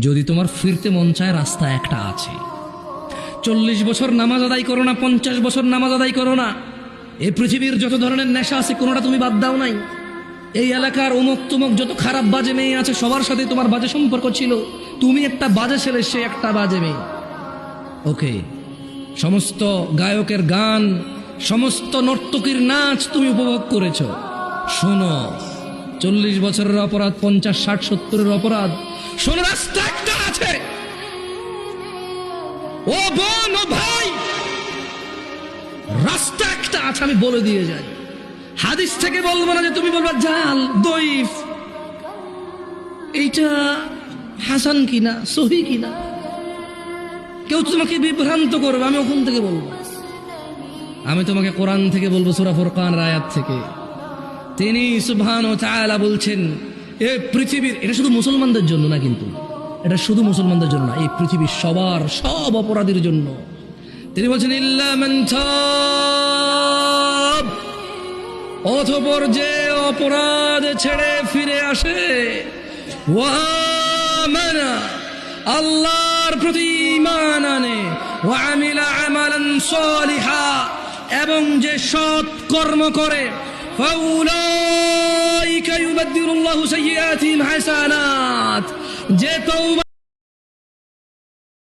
যদি তোমার ফিরতে মন চায় রাস্তা একটা আছে। 40 বছর নামাজ আদায় করো না, 50 বছর নামাজ আদায় করো না, এই পৃথিবীর যত ধরনের নেশা আছে কোনোটা তুমি বাদ দাও নাই। এই এলাকার অমুক তুমুক যত খারাপ বাজে মেয়ে আছে সবার সাথে তোমার বাজে সম্পর্ক ছিল, তুমি একটা বাজে ছেলে, সে একটা বাজে মেয়ে। ওকে, সমস্ত গায়কের গান, সমস্ত নর্তকীর নাচ তুমি উপভোগ করেছো। শোনো, 40 বছরের অপরাধ, 50, 60, 70-এর অপরাধ, শোনো রাস্তা একটা আছে। ও বোন, ও ভাই, রাস্তা একটা আছে, আমি বলে দিয়ে যাই। হাদিস থেকে বলবো না যে তুমি বলবা জাল, দইফ, এইটা হাসান কিনা, সহি কিনা, কেউ তোমাকে বিভ্রান্ত করবে, আমি ওখান থেকে বলবো। আমি তোমাকে কোরআন থেকে বলবো, সূরা ফুরকানের আয়াত থেকে। তিনি সুবহানাহু ওয়া তাআলা বলছেন, এই পৃথিবীর, এটা শুধু মুসলমানদের জন্য না, কিন্তু এটা শুধু মুসলমানদের জন্য না, এই পৃথিবীর সবার, সব অপরাধীর জন্য। তিনি বলছেন ইল্লা মান তাব, অতঃপর যে অপরাধ ছেড়ে ফিরে আসে, ওয়া আমানা, আল্লাহর প্রতি ঈমান আনে, ওয়া আমিলা আমালান সালিহা, এবং যে সৎ কর্ম করে, ফাউলাইকা ইউবাদদিলুল্লাহু সাইয়্যাতিহিম হাসানাত, যে তওবা